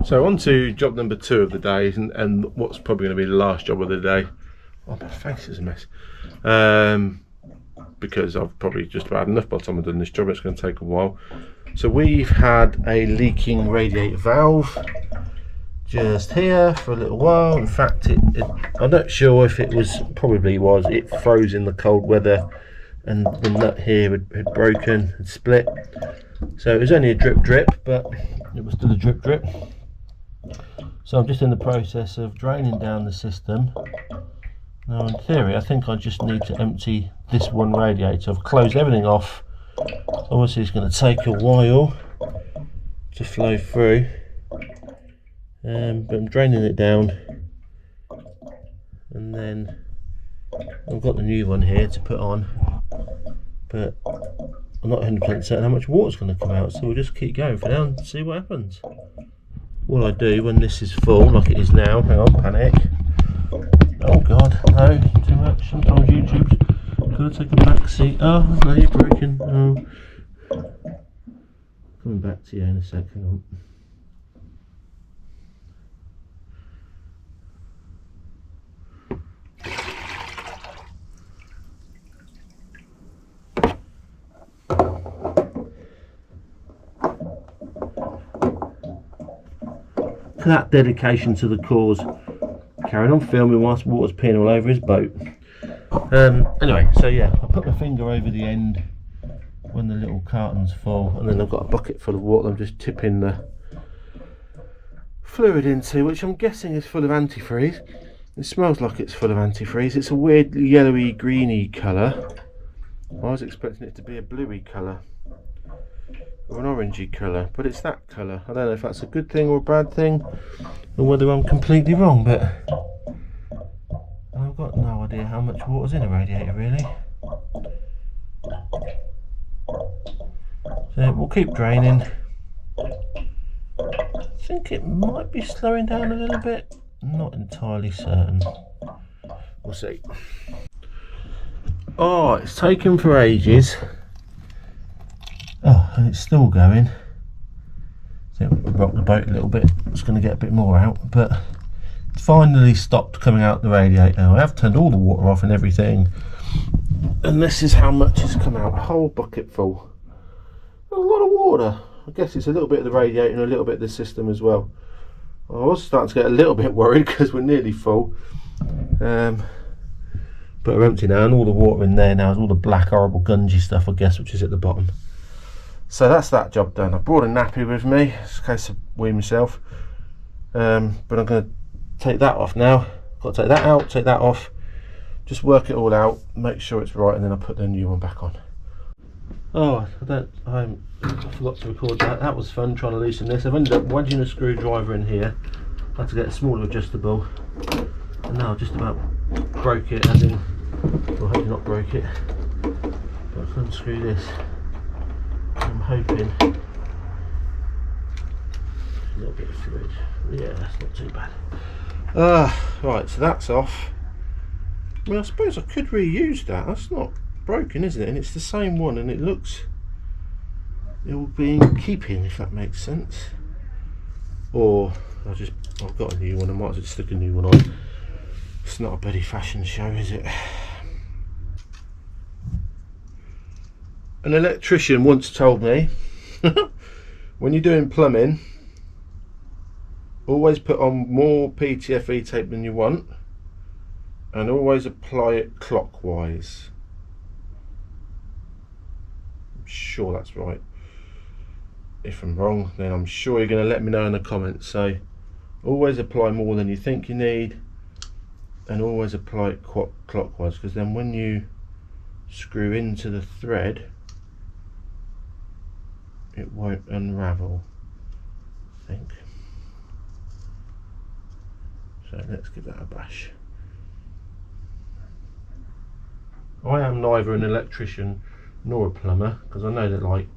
So on to job number 2 of the day, and what's probably going to be the last job of the day. Oh, my face is a mess. Because I've probably just about had enough by the time I've done this job. It's going to take a while. So we've had a leaking radiator valve just here for a little while. In fact, I'm not sure if it was, probably was, it froze in the cold weather and the nut here had broken, had split. So it was only a drip, but it was still a drip. So I'm just in the process of draining down the system. Now in theory, I think I just need to empty this one radiator. I've closed everything off. Obviously it's going to take a while to flow through. But I'm draining it down. And then I've got the new one here to put on. But I'm not 100% certain how much water's going to come out. So we'll just keep going for now and see what happens. All I do when this is full, like it is now, hang on, panic. Oh god, no, too much. Sometimes YouTube's gonna take a back seat. Oh no, you're broken. Oh. Coming back to you in a sec, hang on. That dedication to the cause, carrying on filming whilst water's peeing all over his boat. Anyway, so yeah, I put my finger over the end when the little carton's full, and then I've got a bucket full of water I'm just tipping the fluid into, which I'm guessing is full of antifreeze. It smells like it's full of antifreeze. It's a weird yellowy greeny colour. I was expecting it to be a bluey colour or an orangey colour, but it's that colour. I don't know if that's a good thing or a bad thing, or whether I'm completely wrong, but I've got no idea how much water's in a radiator really. So we'll keep draining. I think it might be slowing down a little bit, not entirely certain. We'll see. Oh, it's taken for ages. Oh, and it's still going. So rock the boat a little bit. It's going to get a bit more out, but it's finally stopped coming out the radiator. I have turned all the water off and everything, and this is how much has come out. A whole bucket full. A lot of water. I guess it's a little bit of the radiator and a little bit of the system as well. I was starting to get a little bit worried because we're nearly full. But we're empty now, and all the water in there now is all the black horrible gungy stuff, I guess, which is at the bottom. So that's that job done. I brought a nappy with me in case I wee myself, but I'm going to take that off now. Got to take that out, take that off, just work it all out, make sure it's right, and then I'll put the new one back on. Oh, I forgot to record that. That was fun trying to loosen this. I've ended up wedging a screwdriver in here. I had to get a smaller adjustable, and now I just about broke it, as in, well, I hope not broke it, but I can unscrew this. I'm hoping a little bit of fluid. Yeah, that's not too bad. Right, so that's off. Well, I suppose I could reuse that. That's not broken, isn't it? And it's the same one, and it will be in keeping, if that makes sense. Or I've got a new one. I might as well stick a new one on. It's not a bloody fashion show, is it? An electrician once told me, when you're doing plumbing, always put on more PTFE tape than you want, and always apply it clockwise. I'm sure that's right. If I'm wrong, then I'm sure you're going to let me know in the comments. So always apply more than you think you need, and always apply it clockwise, because then when you screw into the thread, it won't unravel, I think. So let's give that a bash. I am neither an electrician nor a plumber, because I know that, like,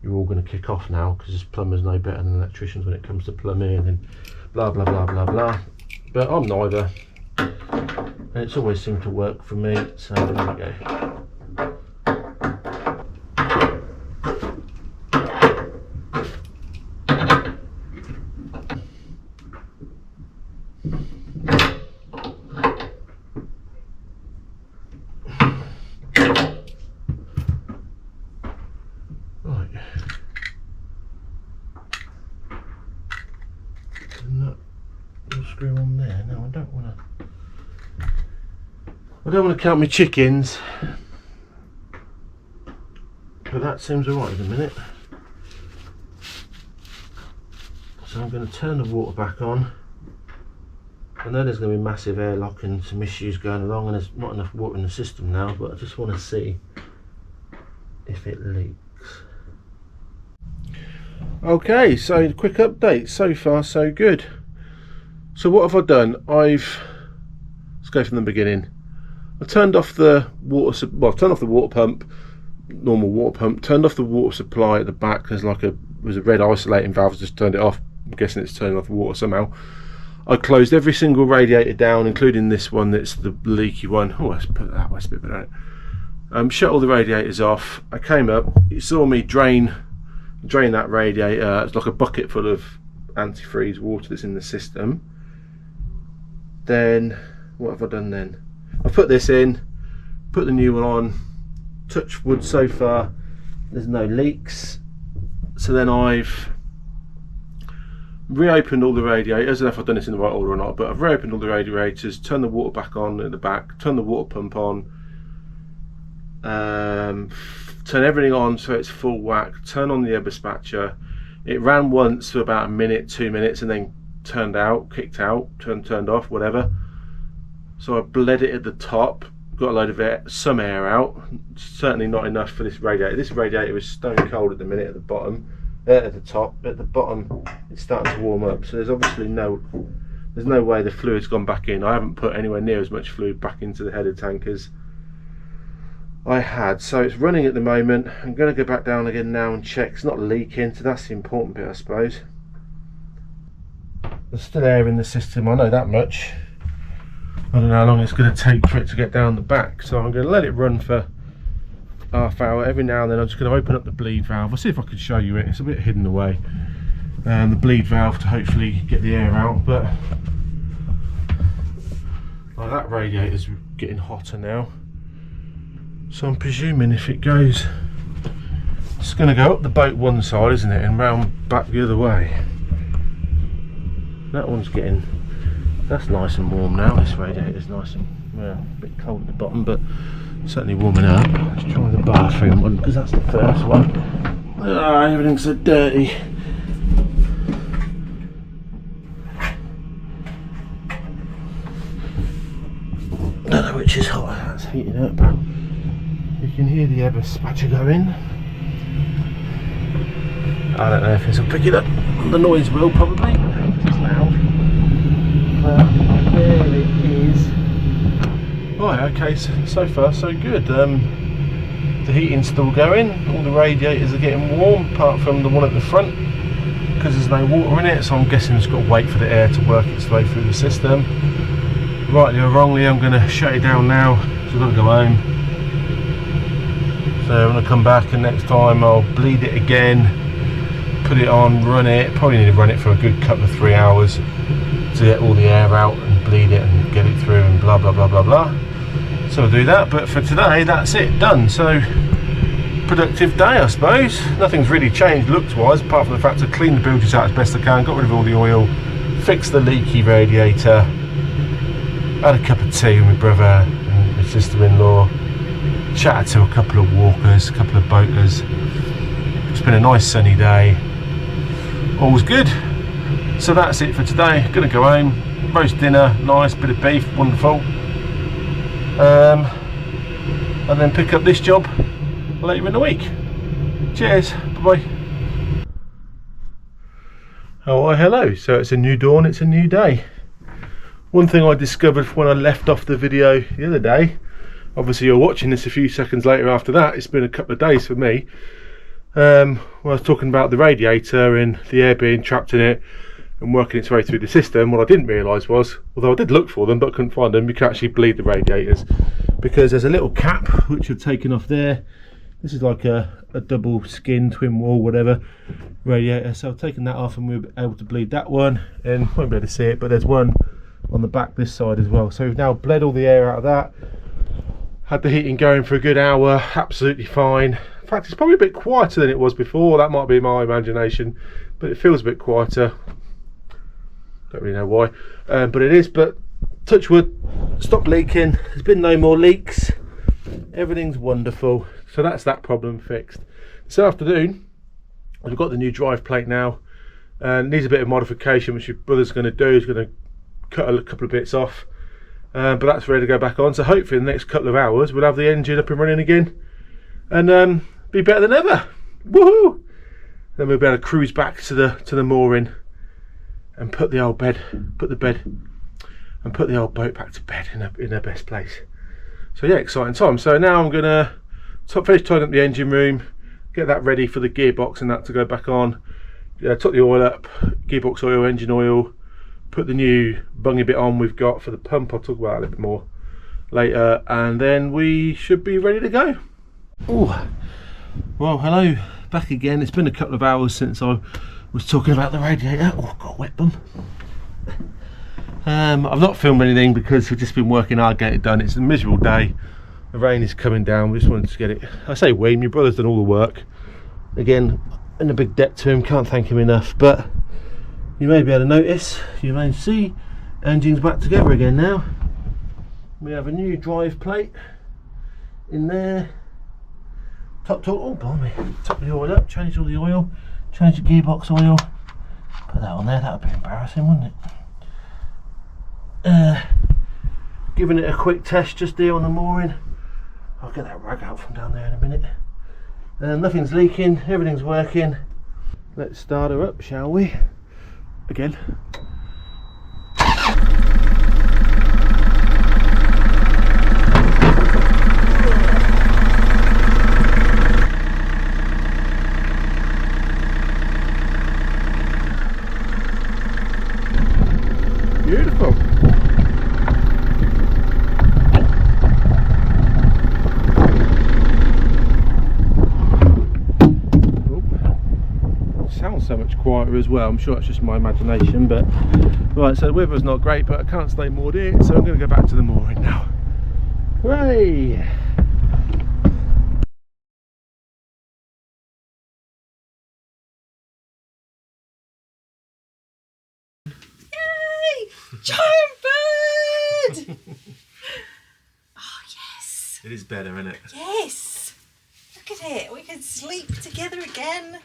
you're all going to kick off now because plumbers know better than electricians when it comes to plumbing and blah blah blah blah blah. But I'm neither, and it's always seemed to work for me. So there we go. nut will screw on there. Now I don't want to count my chickens, but that seems alright at the minute. So I'm going to turn the water back on. I know there's going to be massive airlock and some issues going along, and there's not enough water in the system now, but I just want to see if it leaks. Okay, so quick update. So far so good. So what have I done? Let's go from the beginning. I turned off the water, well, turned off the water pump, normal water pump, turned off the water supply at the back. There's a red isolating valve, just turned it off. I'm guessing it's turning off the water somehow. I closed every single radiator down, including this one that's the leaky one. Oh, let's put it that way, it's a bit better. Shut all the radiators off. I came up, you saw me drain that radiator. It's like a bucket full of antifreeze water that's in the system. Then, what have I done then? I put this in, put the new one on, touch wood so far, there's no leaks. So then I've reopened all the radiators. I don't know if I've done this in the right order or not, but I've reopened all the radiators, turned the water back on at the back, turned the water pump on, turn everything on so it's full whack, turn on the air dispatcher. It ran once for about a minute, 2 minutes, and then turned out, kicked out, turned off, whatever. So I bled it at the top, got a load of air, some air out, certainly not enough for this radiator. This radiator is stone cold at the minute at the bottom. At the top, at the bottom it's starting to warm up, so there's obviously no way the fluid's gone back in. I haven't put anywhere near as much fluid back into the header tank as I had, so it's running at the moment. I'm going to go back down again now and check it's not leaking, so that's the important bit, I suppose. There's still air in the system, I know that much. I don't know how long it's going to take for it to get down the back, so I'm going to let it run for half hour. Every now and then I'm just going to open up the bleed valve. I'll see if I can show you it. It's a bit hidden away. The bleed valve to hopefully get the air out, but that radiator's getting hotter now. So I'm presuming if it goes, it's going to go up the boat one side, isn't it, and round back the other way. That one's getting, that's nice and warm now. This radiator's nice and, well, a bit cold at the bottom, but certainly warming up. Let's try the bathroom one because that's the first one. Everything's so dirty. Don't know which is hotter. That's heating up. You can hear the air dispatcher going. I don't know if this will pick it up. The noise will probably. It's loud. But there it is. Right, okay, so far so good. The heating's still going, all the radiators are getting warm apart from the one at the front because there's no water in it, so I'm guessing it's got to wait for the air to work its way through the system. Rightly or wrongly, I'm going to shut it down now, so I've got to go home. So I'm going to come back and next time I'll bleed it again, put it on, run it, probably need to run it for a good couple of 3 hours to get all the air out and bleed it and get it through and blah blah blah blah blah. So I'll do that, but for today that's it, done. So productive day, I suppose. Nothing's really changed looks wise apart from the fact I cleaned the bilges out as best I can, got rid of all the oil, fixed the leaky radiator, had a cup of tea with my brother and my sister-in-law, chatted to a couple of walkers, a couple of boaters. It's been a nice sunny day, all's good. So that's it for today. Gonna go home, roast dinner, nice bit of beef, wonderful, and then pick up this job later in the week. Cheers, bye bye. Oh, hello. So it's a new dawn, it's a new day. One thing I discovered when I left off the video the other day, obviously you're watching this a few seconds later after that, it's been a couple of days for me. When I was talking about the radiator and the air being trapped in it and working its way through the system, what I didn't realise was, although I did look for them but couldn't find them, you can actually bleed the radiators because there's a little cap which I've taken off there. This is like a double skin, twin wall, whatever radiator, so I've taken that off and we were able to bleed that one, and won't be able to see it, but there's one on the back this side as well. So we've now bled all the air out of that, had the heating going for a good hour, absolutely fine. In fact, it's probably a bit quieter than it was before. That might be my imagination, but it feels a bit quieter. Don't really know why, but it is. But touch wood, stopped leaking. There's been no more leaks. Everything's wonderful. So that's that problem fixed. This afternoon, we've got the new drive plate now. Needs a bit of modification, which your brother's going to do. He's going to cut a couple of bits off, but that's ready to go back on. So hopefully in the next couple of hours we'll have the engine up and running again, and be better than ever. Woohoo! Then we'll be able to cruise back to the mooring and put the old boat back to bed in her best place. So yeah, exciting time. So now I'm gonna finish tying up the engine room, get that ready for the gearbox and that to go back on. Top the oil up, gearbox oil, engine oil, put the new bungy bit on we've got for the pump. I'll talk about that a little bit more later, and then we should be ready to go. Oh, well, hello, back again. It's been a couple of hours since I was talking about the radiator. Oh, I've got a wet bum. I've not filmed anything because we've just been working hard, get it done. It's a miserable day. The rain is coming down. We just wanted to get it. I say we, my brother's done all the work. Again, in a big debt to him, can't thank him enough. But you may be able to notice, you may see, engine's back together again now. We have a new drive plate in there. Top the oil up, change all the oil, change the gearbox oil. Put that on there, that would be embarrassing, wouldn't it? Giving it a quick test just here on the mooring. I'll get that rag out from down there in a minute. Nothing's leaking, everything's working. Let's start her up, shall we? Again. Beautiful. Sounds so much quieter as well. I'm sure it's just my imagination, but right, so the weather's not great, but I can't stay moored here, so I'm going to go back to the mooring now. Hooray! Yay! Giant bird! Oh yes. It is better, isn't it? Yes. Look at it. We can sleep together again.